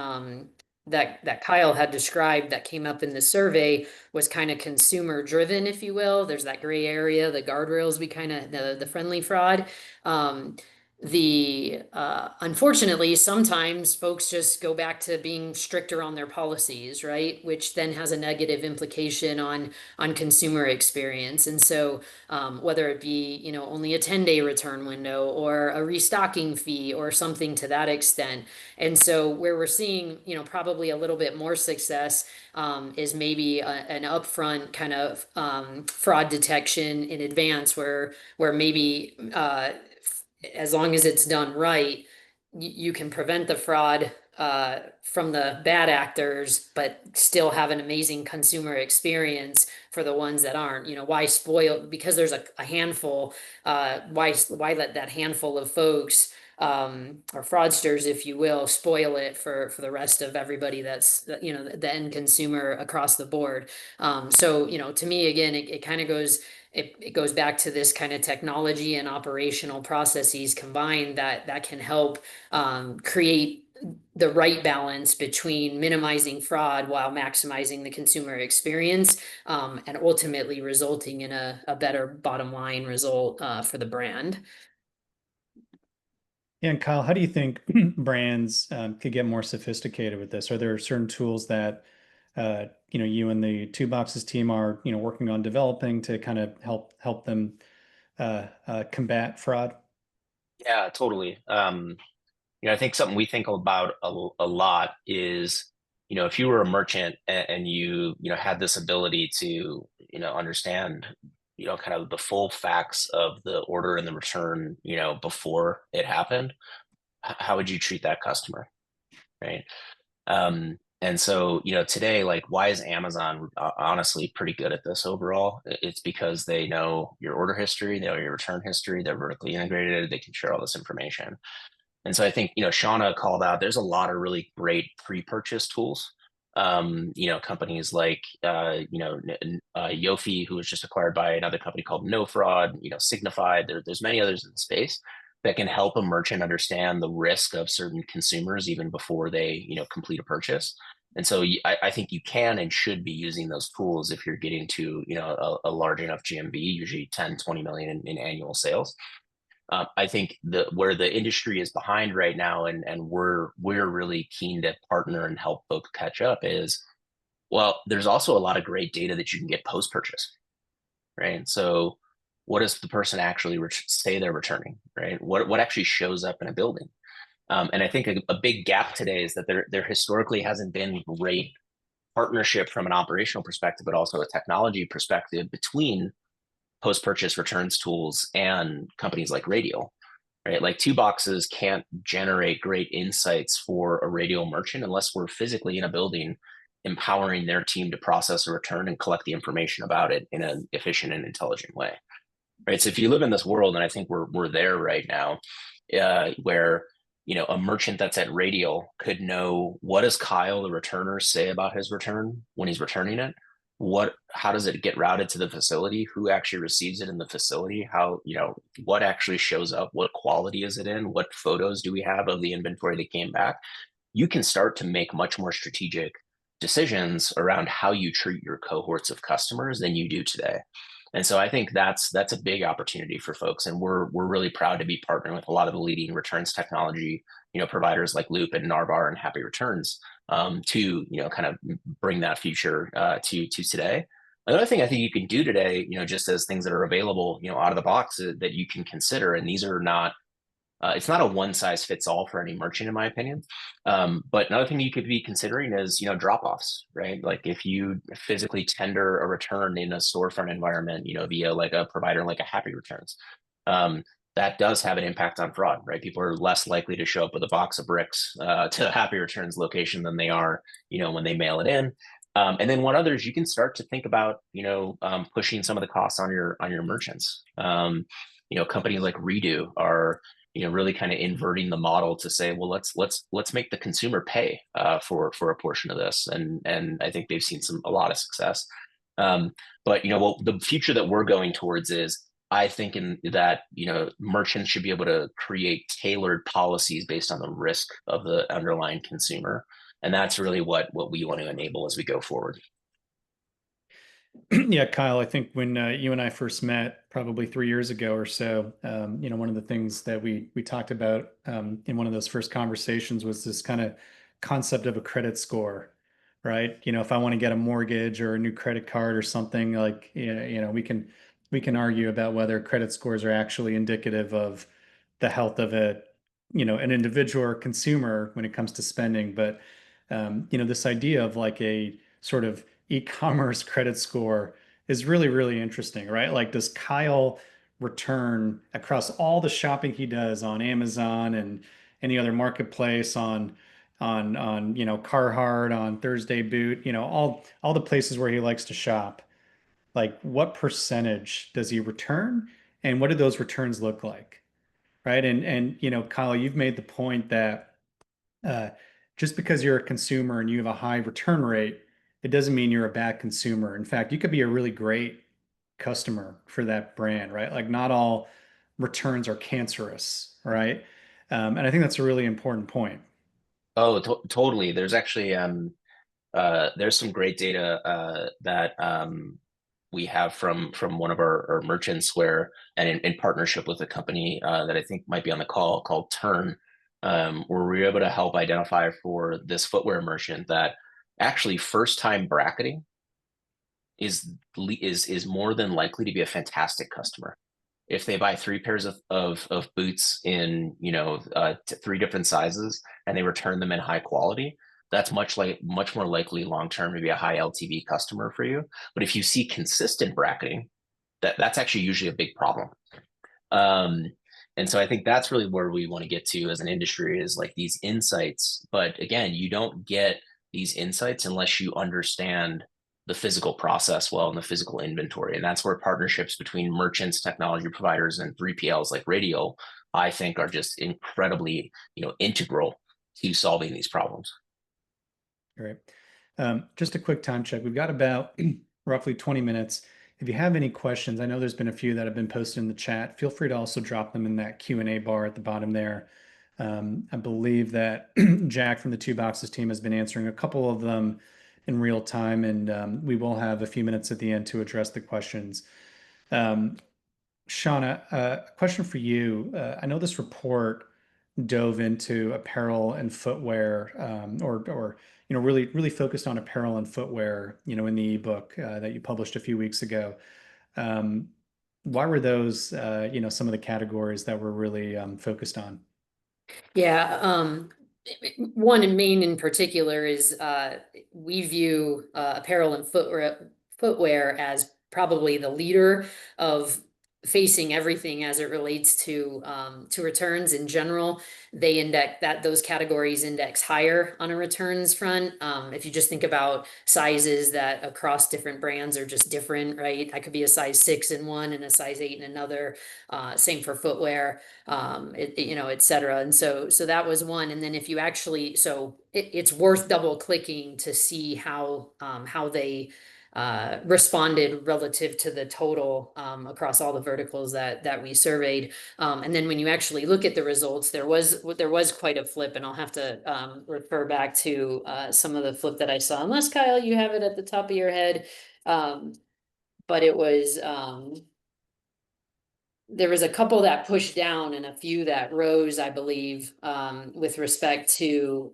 Kyle had described that came up in the survey was kind of consumer driven, if you will. There's that gray area, the guardrails, we kind of the friendly fraud. Unfortunately, sometimes folks just go back to being stricter on their policies, right? Which then has a negative implication on consumer experience. And so, whether it be, only a 10-day return window or a restocking fee or something to that extent. And so, where we're seeing, probably a little bit more success, is maybe an upfront kind of fraud detection in advance, where maybe as long as it's done right, you can prevent the fraud from the bad actors, but still have an amazing consumer experience for the ones that aren't. Why spoil because there's a handful? Why let that handful of folks, or fraudsters, if you will, spoil it for the rest of everybody that's the end consumer across the board. So to me, again, it kind of goes. It goes back to this kind of technology and operational processes combined that can help create the right balance between minimizing fraud while maximizing the consumer experience, and ultimately resulting in a better bottom line result for the brand. Yeah, and Kyle, how do you think brands could get more sophisticated with this? Are there certain tools that you and the Two Boxes team are working on developing to kind of help them combat fraud? Yeah, totally. I think something we think about a lot is, if you were a merchant and you had this ability to, understand, kind of the full facts of the order and the return, before it happened, how would you treat that customer, right? And so, today, like, why is Amazon honestly pretty good at this overall? It's because they know your order history, they know your return history, they're vertically integrated, they can share all this information. And so I think, Shauna called out, there's a lot of really great pre-purchase tools. Companies like, Yofi, who was just acquired by another company called No Fraud, Signified. There's many others in the space that can help a merchant understand the risk of certain consumers even before they, complete a purchase. And so I think you can and should be using those tools if you're getting to, a large enough GMV, usually 10, 20 million in annual sales. I think where the industry is behind right now, and we're really keen to partner and help folks catch up is, well, there's also a lot of great data that you can get post purchase, right? So, what does the person actually say they're returning, right? What actually shows up in a building? And I think a big gap today is that there historically hasn't been great partnership from an operational perspective, but also a technology perspective between post-purchase returns tools and companies like Radial, right? Like Two Boxes can't generate great insights for a Radial merchant unless we're physically in a building empowering their team to process a return and collect the information about it in an efficient and intelligent way, right? So if you live in this world, and I think we're there right now, where a merchant that's at Radial could know, what does Kyle, the returner, say about his return when he's returning it? How does it get routed to the facility? Who actually receives it in the facility? How, what actually shows up? What quality is it in? What photos do we have of the inventory that came back? You can start to make much more strategic decisions around how you treat your cohorts of customers than you do today. And so I think that's a big opportunity for folks, and we're really proud to be partnering with a lot of the leading returns technology, providers like Loop and Narvar and Happy Returns, to kind of bring that future to today. Another thing I think you can do today, just as things that are available, out of the box that you can consider, and these are not. It's not a one size fits all for any merchant, in my opinion. But another thing you could be considering is, drop offs, right? Like if you physically tender a return in a storefront environment, via like a provider like a Happy Returns, that does have an impact on fraud, right? People are less likely to show up with a box of bricks to a Happy Returns location than they are, when they mail it in. And then what others you can start to think about, pushing some of the costs on your merchants. Companies like Redo are really kind of inverting the model to say, well, let's make the consumer pay for a portion of this, and I think they've seen a lot of success. But the future that we're going towards is, I think that merchants should be able to create tailored policies based on the risk of the underlying consumer, and that's really what we want to enable as we go forward. Yeah, Kyle, I think when you and I first met probably 3 years ago or so, one of the things that we talked about in one of those first conversations was this kind of concept of a credit score, right? If I want to get a mortgage or a new credit card or something, like we can argue about whether credit scores are actually indicative of the health of an individual or consumer when it comes to spending. But this idea of like a sort of e-commerce credit score is really, really interesting, right? Like, does Kyle return across all the shopping he does on Amazon and any other marketplace on Carhartt, on Thursday Boot, all the places where he likes to shop? Like, what percentage does he return, and what do those returns look like? Right? And Kyle, you've made the point that uh, just because you're a consumer and you have a high return rate, it doesn't mean you're a bad consumer. In fact, you could be a really great customer for that brand, right? Like, not all returns are cancerous, right? And I think that's a really important point. Oh, totally. There's actually there's some great data that we have from one of our merchants where, and in partnership with a company that I think might be on the call called Turn, where we were able to help identify for this footwear merchant that actually first time bracketing is more than likely to be a fantastic customer. If they buy three pairs of boots in three different sizes and they return them in high quality, that's much more likely long term to be a high LTV customer for you. But if you see consistent bracketing, that's actually usually a big problem. Um, and so I think that's really where we want to get to as an industry, is like these insights. But again, you don't get these insights unless you understand the physical process well and the physical inventory. And that's where partnerships between merchants, technology providers, and 3PLs like Radial, I think, are just incredibly, integral to solving these problems. Great. Just a quick time check. We've got about roughly 20 minutes. If you have any questions, I know there's been a few that have been posted in the chat. Feel free to also drop them in that Q&A bar at the bottom there. I believe that Jack from the Two Boxes team has been answering a couple of them in real time, and we will have a few minutes at the end to address the questions. Shauna, a question for you. I know this report dove into apparel and footwear, or really focused on apparel and footwear, in the ebook that you published a few weeks ago. Um, why were those, some of the categories that were really focused on? Yeah, one in main in particular is we view apparel and footwear as probably the leader of facing everything as it relates to returns in general. They index that those categories index higher on a returns front. If you just think about sizes that across different brands are just different, right? I could be a size 6 in one and a size 8 in another. Same for footwear, et cetera. And so that was one. And then if you actually, it's worth double clicking to see how they responded relative to the total across all the verticals that we surveyed. And then when you actually look at the results, there was quite a flip, and I'll have to refer back to some of the flip that I saw, unless Kyle, you have it at the top of your head. But it was there was a couple that pushed down and a few that rose, I believe, with respect to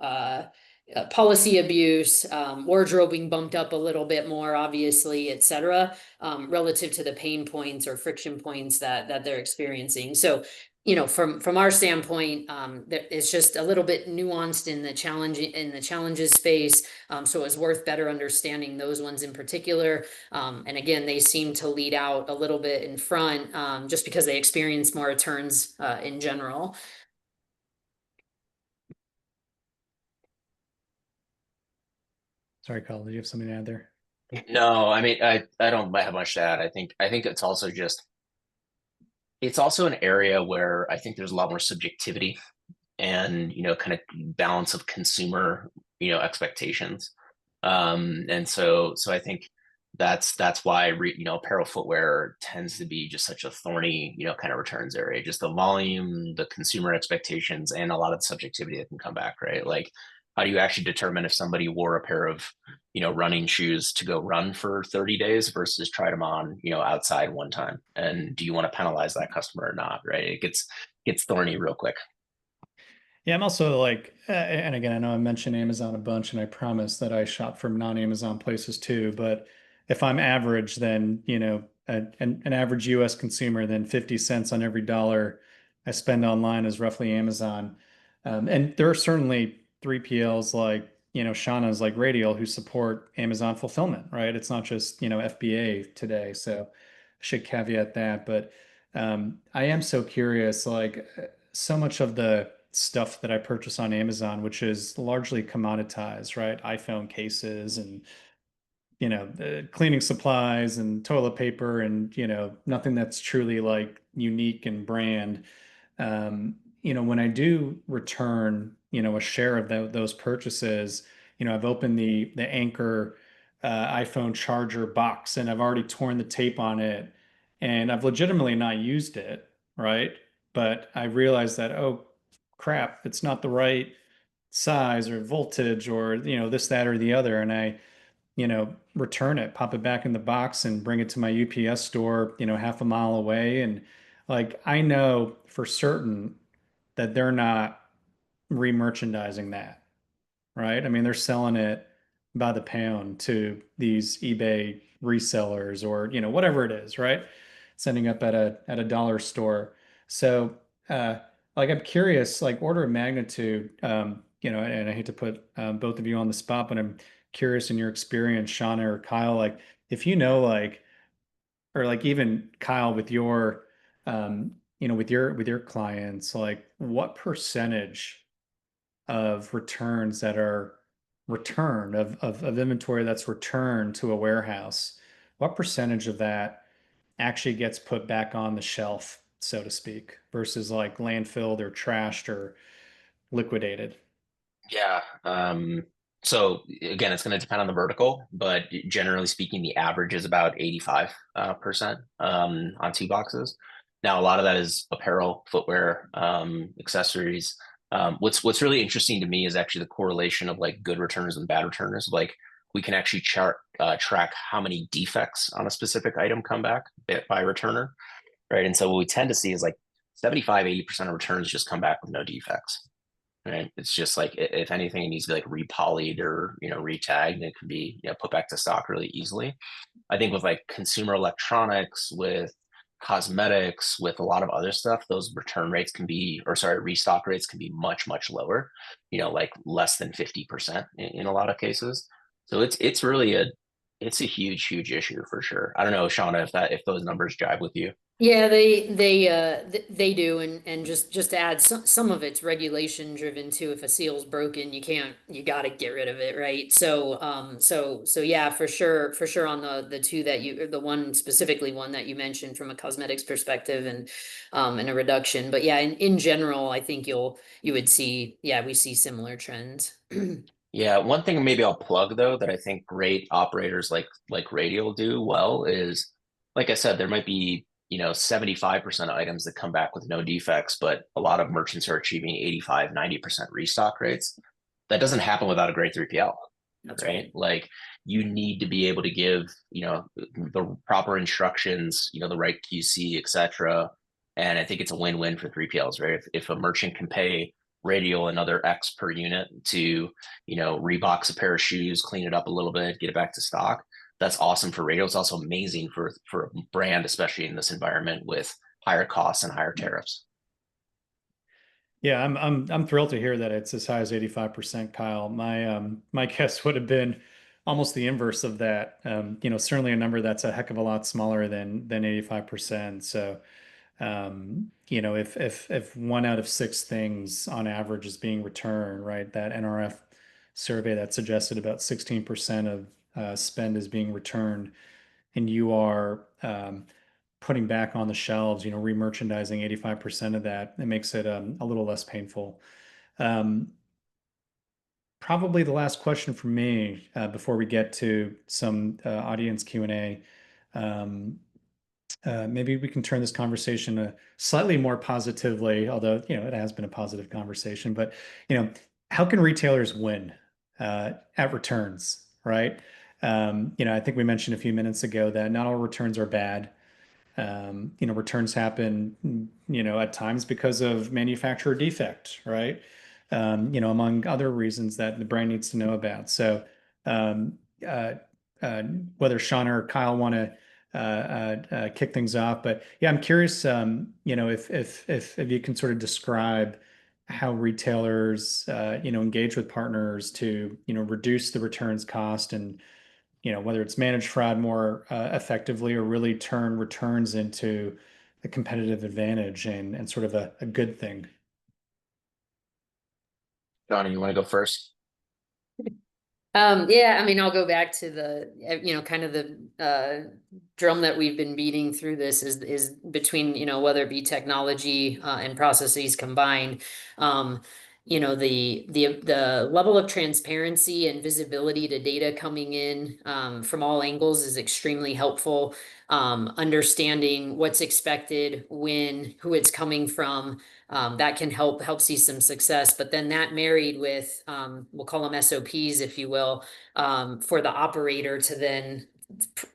policy abuse, wardrobing bumped up a little bit more, obviously, et cetera, relative to the pain points or friction points that they're experiencing. So, from our standpoint, it's just a little bit nuanced in the challenges space. So it was worth better understanding those ones in particular. And again, they seem to lead out a little bit in front, just because they experience more returns in general. Sorry, Kyle, did you have something to add there? No, I mean, I don't have much to add. I think it's also an area where I think there's a lot more subjectivity and kind of balance of consumer expectations. And so I think that's why apparel footwear tends to be just such a thorny kind of returns area. Just the volume, the consumer expectations, and a lot of the subjectivity that can come back, right? Like, how do you actually determine if somebody wore a pair of running shoes to go run for 30 days versus tried them on, outside one time? And do you want to penalize that customer or not? Right? It gets thorny real quick. Yeah, I'm also like, and again, I know I mentioned Amazon a bunch, and I promise that I shop from non-Amazon places too. But if I'm average, then, an average US consumer, then 50 cents on every dollar I spend online is roughly Amazon. And there are certainly 3PLs like, Shauna's like Radial who support Amazon fulfillment, right? It's not just, FBA today. So I should caveat that. But I am so curious, like, so much of the stuff that I purchase on Amazon, which is largely commoditized, right? iPhone cases and cleaning supplies and toilet paper and nothing that's truly like unique and brand. When I do return, a share of those purchases, I've opened the Anchor iPhone charger box and I've already torn the tape on it and I've legitimately not used it, right? But I realized that, oh crap, it's not the right size or voltage or this, that, or the other. And I return it, pop it back in the box and bring it to my UPS store, half a mile away. And like, I know for certain that they're not re-merchandising that, right? I mean, they're selling it by the pound to these eBay resellers or, whatever it is, right? Sending up at a dollar store. So, like, I'm curious, like order of magnitude, and I hate to put both of you on the spot, but I'm curious in your experience, Shauna or Kyle, like if like, or like even Kyle with your, with your clients, like what percentage of returns that are returned of inventory that's returned to a warehouse, what percentage of that actually gets put back on the shelf, so to speak, versus like landfilled or trashed or liquidated? Yeah. So again, it's going to depend on the vertical, but generally speaking, the average is about 85% on two boxes. Now, a lot of that is apparel, footwear, accessories. What's really interesting to me is actually the correlation of like good returners and bad returners. Like we can actually track how many defects on a specific item come back by returner, right? And so what we tend to see is like 75-80% of returns just come back with no defects. Right. It's just like if anything, it needs to be like repolyed or retagged, and it can be put back to stock really easily. I think with like consumer electronics, with cosmetics, with a lot of other stuff, those return rates can be, or sorry, restock rates can be much, much lower, like less than 50% in a lot of cases. So it's really it's a huge, huge issue for sure. I don't know, Shauna, if those numbers jive with you. Yeah, they do, and just to add, some of it's regulation driven too. If a seal's broken, you got to get rid of it, right? So yeah, for sure on the two that you, the one specifically one that you mentioned from a cosmetics perspective and a reduction. But yeah, in general, I think you would see, yeah, we see similar trends. Yeah, one thing maybe I'll plug though that I think great operators like Radial do well is, like I said, there might be 75% of items that come back with no defects, but a lot of merchants are achieving 85, 90% restock rates. That doesn't happen without a great 3PL, That's right? right. Like you need to be able to give the proper instructions, the right QC, etc. And I think it's a win-win for 3PLs, right? If a merchant can pay Radial another X per unit to, rebox a pair of shoes, clean it up a little bit, get it back to stock. That's awesome for Radial. It's also amazing for a brand, especially in this environment with higher costs and higher tariffs. Yeah, I'm thrilled to hear that it's as high as 85%, Kyle. My guess would have been almost the inverse of that. Certainly a number that's a heck of a lot smaller than 85%. So if one out of six things on average is being returned, right? That NRF survey that suggested about 16% of spend is being returned, and you are putting back on the shelves, re-merchandising 85% of that, it makes it a little less painful. Um, Probably the last question from me before we get to some audience Q&A. Um, Maybe we can turn this conversation slightly more positively, although it has been a positive conversation. But how can retailers win at returns? right? I think we mentioned a few minutes ago that not all returns are bad. Returns happen, at times because of manufacturer defect, right? Among other reasons that the brand needs to know about. So, um, uh, uh, whether Shauna or Kyle want to kick things off, but yeah, I'm curious, if you can sort of describe how retailers, engage with partners to, reduce the returns cost and whether it's manage fraud more effectively or really turn returns into a competitive advantage and sort of a good thing. Johnny, you want to go first? Yeah, I mean, I'll go back to the, kind of the drum that we've been beating through this is between, whether it be technology and processes combined. The level of transparency and visibility to data coming in from all angles is extremely helpful. Understanding what's expected, when, who it's coming from, that can help see some success. But then that married with, we'll call them SOPs, if you will, for the operator to then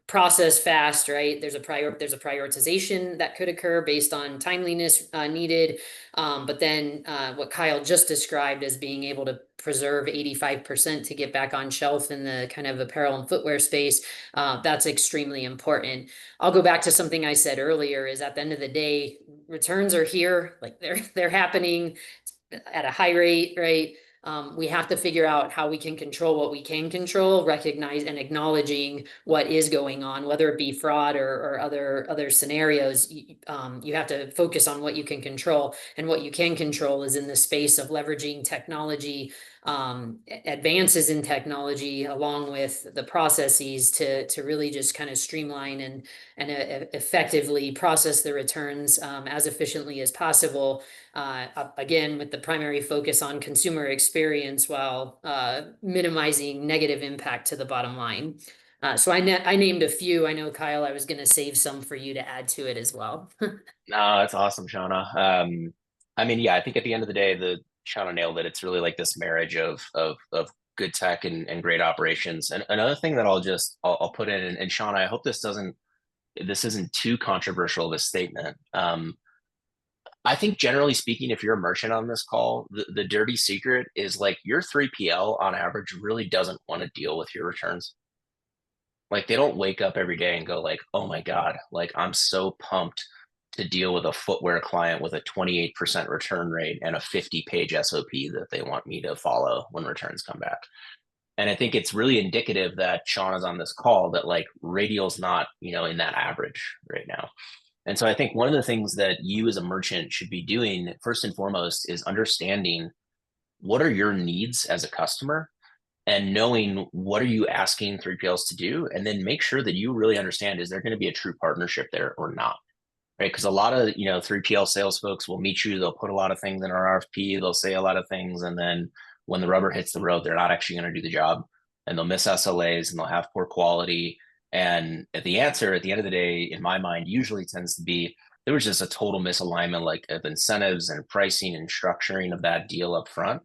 process fast, right? There's a prioritization that could occur based on timeliness needed. But then what Kyle just described as being able to preserve 85% to get back on shelf in the kind of apparel and footwear space, that's extremely important. I'll go back to something I said earlier, is at the end of the day, returns are here, like they're happening at a high rate, right? We have to figure out how we can control what we can control, recognize and acknowledging what is going on, whether it be fraud or other scenarios. You have to focus on what you can control, and what you can control is in the space of leveraging technology, advances in technology, along with the processes to really just kind of streamline and effectively process the returns as efficiently as possible. Again, with the primary focus on consumer experience while minimizing negative impact to the bottom line. So I named a few. I know, Kyle, I was going to save some for you to add to it as well. No, that's awesome, Shauna. I mean, yeah, I think at the end of the day, the Shauna nailed it. It's really like this marriage of good tech and great operations. And another thing that I'll put in, and Shauna, I hope this isn't too controversial of a statement. I think generally speaking, if you're a merchant on this call, the dirty secret is like your 3PL on average really doesn't want to deal with your returns. Like they don't wake up every day and go like, oh my God, like I'm so pumped to deal with a footwear client with a 28% return rate and a 50-page SOP that they want me to follow when returns come back. And I think it's really indicative that Sean is on this call that like Radial's not, in that average right now. And so I think one of the things that you as a merchant should be doing first and foremost is understanding what are your needs as a customer and knowing what are you asking 3PLs to do, and then make sure that you really understand, is there going to be a true partnership there or not? Right? Because a lot of 3PL sales folks will meet you, they'll put a lot of things in our RFP, they'll say a lot of things, and then when the rubber hits the road, they're not actually going to do the job, and they'll miss SLAs and they'll have poor quality. And the answer at the end of the day, in my mind, usually tends to be there was just a total misalignment, like of incentives and pricing and structuring of that deal up front.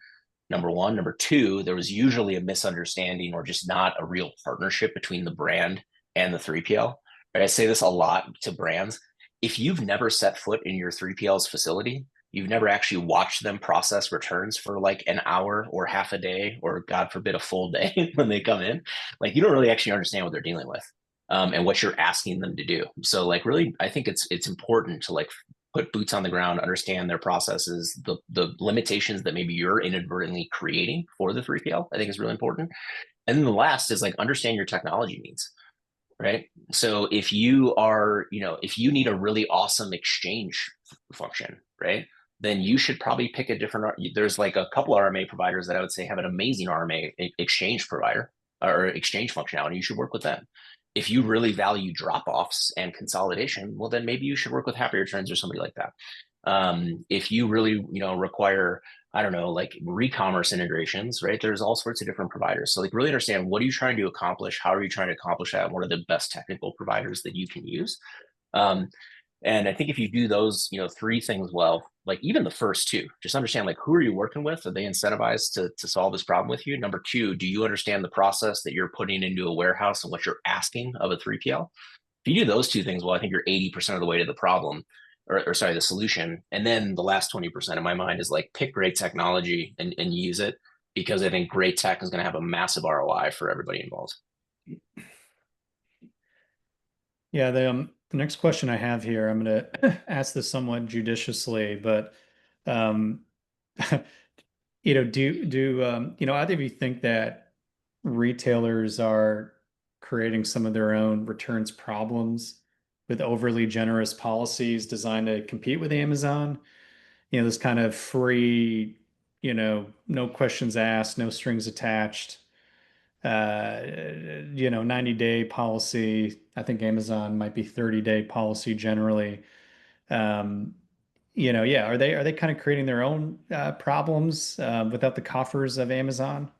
Number one. Number two, there was usually a misunderstanding or just not a real partnership between the brand and the 3PL. Right? I say this a lot to brands. If you've never set foot in your 3PL's facility, you've never actually watched them process returns for like an hour or half a day, or God forbid, a full day when they come in, like you don't really actually understand what they're dealing with, and what you're asking them to do. So like really, I think it's important to like put boots on the ground, understand their processes, the limitations that maybe you're inadvertently creating for the 3PL, I think is really important. And then the last is like understand your technology needs, right? So if you are, if you need a really awesome exchange function, right? Then you should probably pick a different, there's like a couple RMA providers that I would say have an amazing RMA exchange provider or exchange functionality. You should work with them. If you really value drop-offs and consolidation, well, then maybe you should work with Happy Returns or somebody like that. If you really, require, I don't know, like re-commerce integrations, right? There's all sorts of different providers. So like really understand, what are you trying to accomplish? How are you trying to accomplish that? What are the best technical providers that you can use? And I think if you do those, three things well, like even the first two, just understand like who are you working with? Are they incentivized to solve this problem with you? Number two, do you understand the process that you're putting into a warehouse and what you're asking of a 3PL? If you do those two things well, I think you're 80% of the way to the problem, or sorry, the solution. And then the last 20% in my mind is like pick great technology and use it, because I think great tech is going to have a massive ROI for everybody involved. Yeah, the next question I have here, I'm going to ask this somewhat judiciously, but um, either of you think that retailers are creating some of their own returns problems with overly generous policies designed to compete with Amazon? This kind of free, no questions asked, no strings attached, 90-day policy. I think Amazon might be 30-day policy generally. Um, yeah, are they kind of creating their own problems without the coffers of Amazon?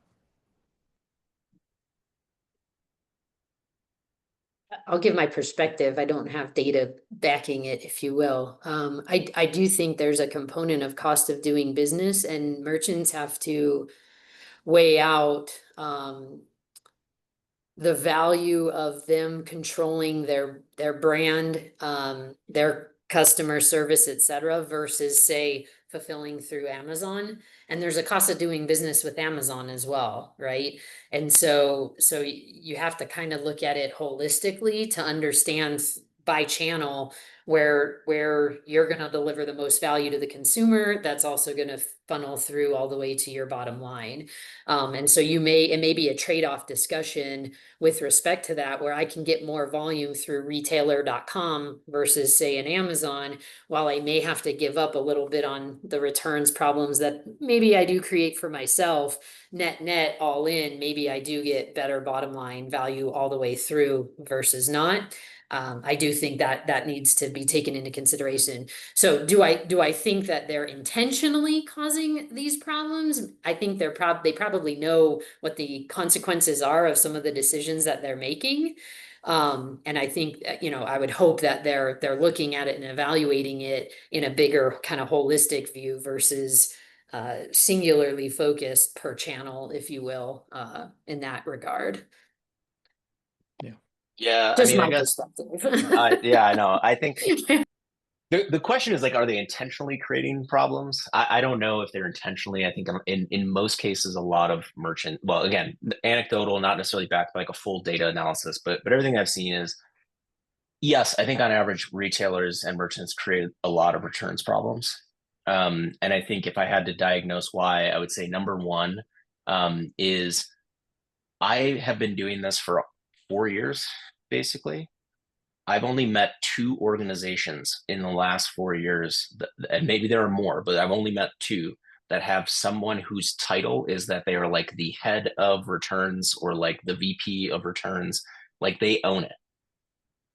I'll give my perspective. I don't have data backing it, if you will. I do think there's a component of cost of doing business, and merchants have to weigh out the value of them controlling their brand, their customer service, et cetera, versus say fulfilling through Amazon. And there's a cost of doing business with Amazon as well, right? And so you have to kind of look at it holistically to understand by channel where you're going to deliver the most value to the consumer. That's also going to funnel through all the way to your bottom line. And so it may be a trade-off discussion with respect to that, where I can get more volume through retailer.com versus say an Amazon, while I may have to give up a little bit on the returns problems that maybe I do create for myself. Net all in, maybe I do get better bottom line value all the way through versus not. I do think that needs to be taken into consideration. So do I think that they're intentionally causing these problems? I think they probably know what the consequences are of some of the decisions that they're making. And I think, I would hope that they're looking at it and evaluating it in a bigger kind of holistic view versus singularly focused per channel, if you will, in that regard. Yeah. Yeah, I Just mean, I my guess, perspective. yeah, I know. I think the question is like, are they intentionally creating problems? I don't know if they're intentionally. I think in most cases, a lot of well, again, anecdotal, not necessarily backed by like a full data analysis, but everything I've seen is, yes, I think on average, retailers and merchants create a lot of returns problems. And I think if I had to diagnose why, I would say number one is I have been doing this for 4 years, basically. I've only met two organizations in the last 4 years, and maybe there are more, but I've only met two that have someone whose title is that they are like the head of returns or like the VP of returns, like they own it,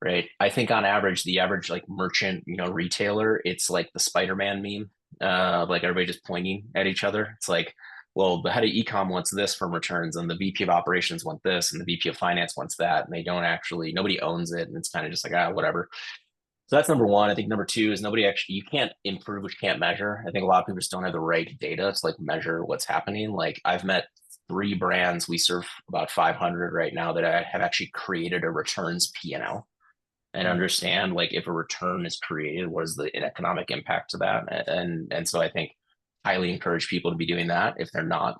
right? I think on average, the average like merchant, retailer, it's like the Spider-Man meme, like everybody just pointing at each other. It's like, well, the head of ecom wants this from returns, and the VP of operations want this, and the VP of finance wants that, and they don't actually, nobody owns it, and it's kind of just like, whatever. So that's number one. I think number two is you can't improve what you can't measure. I think a lot of people just don't have the right data to like measure what's happening. Like I've met 3 brands. We serve about 500 right now that I have actually created a returns P&L and understand like if a return is created, what is the economic impact to that? And so I think highly encourage people to be doing that if they're not.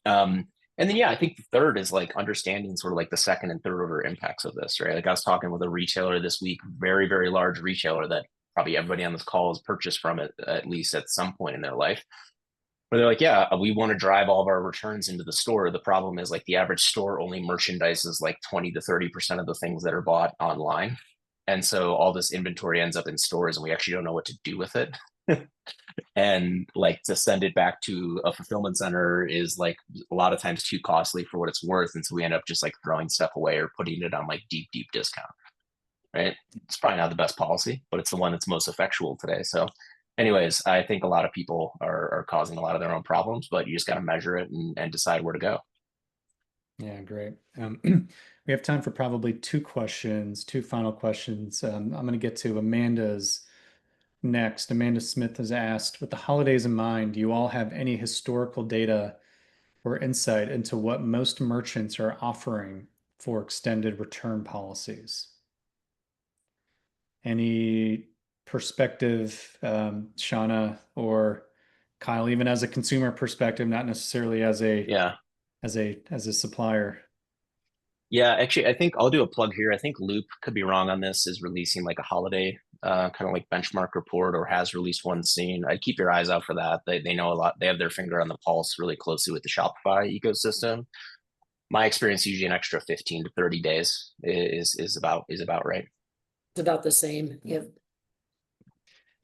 And then, yeah, I think the third is like understanding sort of like the second and third order impacts of this, right? Like I was talking with a retailer this week, very, very large retailer that probably everybody on this call has purchased from it at least at some point in their life. Where they're like, yeah, we want to drive all of our returns into the store. The problem is like the average store only merchandises like 20 to 30% of the things that are bought online. And so all this inventory ends up in stores and we actually don't know what to do with it. And like to send it back to a fulfillment center is like a lot of times too costly for what it's worth. And so we end up just like throwing stuff away or putting it on like deep discount, right? It's probably not the best policy, but it's the one that's most effectual today. So anyways, I think a lot of people are causing a lot of their own problems, but you just got to measure it and decide where to go. Yeah, great. We have time for probably two questions, two final questions. I'm going to get to Amanda's next. Amanda Smith has asked, with the holidays in mind, do you all have any historical data or insight into what most merchants are offering for extended return policies? Any perspective, Shauna or Kyle, even as a consumer perspective, not necessarily as a Yeah. supplier? Yeah, actually, I think I'll do a plug here. I think Loop, could be wrong on this, is releasing like a holiday kind of like benchmark report, or has released one soon. I'd keep your eyes out for that. They know a lot. They have their finger on the pulse really closely with the Shopify ecosystem. My experience, usually an extra 15 to 30 days is about right. It's about the same. Yep.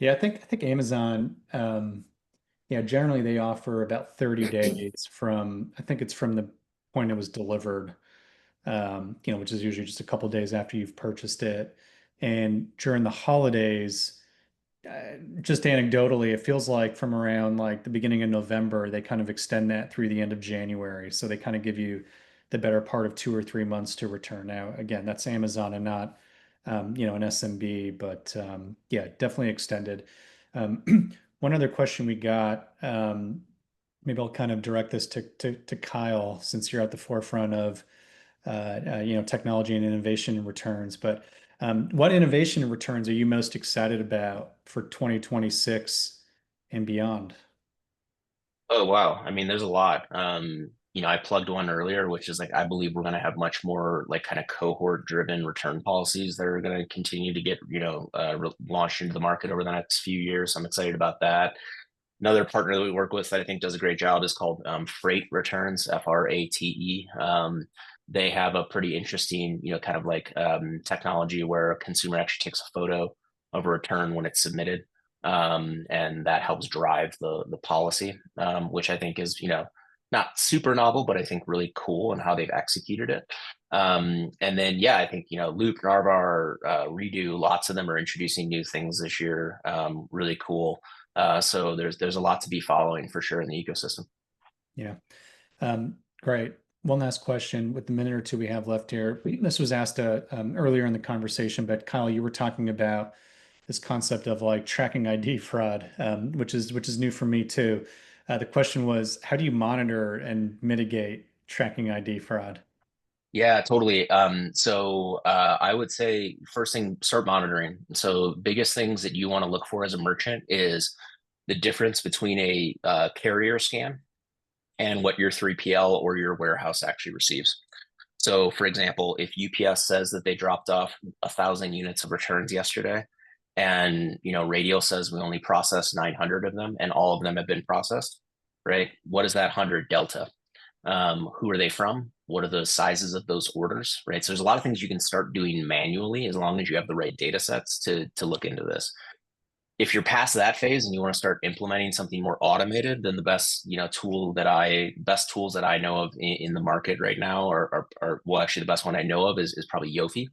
Yeah, I think Amazon, yeah, generally they offer about 30 days from, I think it's from the point it was delivered, which is usually just a couple days after you've purchased it. And during the holidays, just anecdotally, it feels like from around like the beginning of November, they kind of extend that through the end of January. So they kind of give you the better part of 2 or 3 months to return. Now, again, that's Amazon and not, an SMB, but yeah, definitely extended. One other question we got, maybe I'll kind of direct this to Kyle since you're at the forefront of technology and innovation and returns. But what innovation and returns are you most excited about for 2026 and beyond? Oh wow. I mean, there's a lot. I plugged one earlier, which is like I believe we're going to have much more like kind of cohort driven return policies that are going to continue to get, launched into the market over the next few years. I'm excited about that. Another partner that we work with that I think does a great job is called Freight Returns, FRATE. They have a pretty interesting, kind of like technology where a consumer actually takes a photo of a return when it's submitted, and that helps drive the policy, which I think is not super novel, but I think really cool in how they've executed it. And then yeah, I think Loop, Narvar, Redo, lots of them are introducing new things this year. Really cool. So there's a lot to be following for sure in the ecosystem. Yeah. Great. One last question with the minute or two we have left here. This was asked earlier in the conversation, but Kyle, you were talking about this concept of like tracking ID fraud, which is new for me too. The question was, how do you monitor and mitigate tracking ID fraud? Yeah, totally. So I would say first thing, start monitoring. So biggest things that you want to look for as a merchant is the difference between a carrier scan and what your 3PL or your warehouse actually receives. So, for example, if UPS says that they dropped off 1,000 units of returns yesterday, and Radial says we only processed 900 of them, and all of them have been processed, right? What is that 100 delta? Who are they from? What are the sizes of those orders, right? So there's a lot of things you can start doing manually as long as you have the right data sets to look into this. If you're past that phase and you want to start implementing something more automated, then the best tools that I know of in the market right now are well, actually the best one I know of is probably Yofi.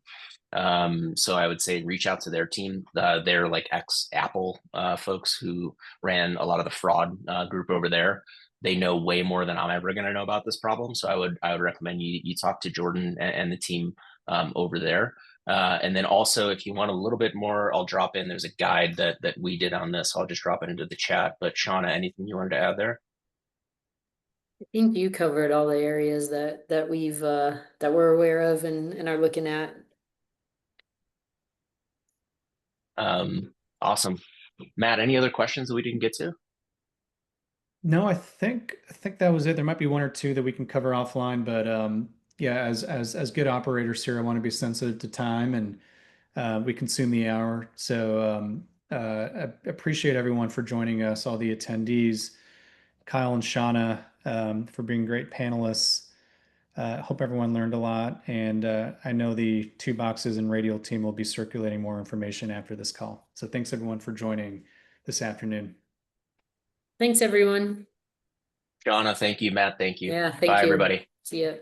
So I would say reach out to their team. They're like ex Apple folks who ran a lot of the fraud group over there. They know way more than I'm ever going to know about this problem. So I would recommend you talk to Jordan and the team over there. And then also, if you want a little bit more, I'll drop in. There's a guide that we did on this. I'll just drop it into the chat. But Shauna, anything you wanted to add there? I think you covered all the areas that we've that we're aware of and are looking at. Awesome. Matt, any other questions that we didn't get to? No, I think that was it. There might be one or two that we can cover offline, but yeah, as good operators here, I want to be sensitive to time and we consume the hour. So I appreciate everyone for joining us, all the attendees, Kyle and Shauna, for being great panelists. Hope everyone learned a lot, and I know the Two Boxes and Radial team will be circulating more information after this call. So thanks everyone for joining this afternoon. Thanks, everyone. Shauna, thank you. Matt, thank you. Yeah, thank Bye, you. everybody. See ya.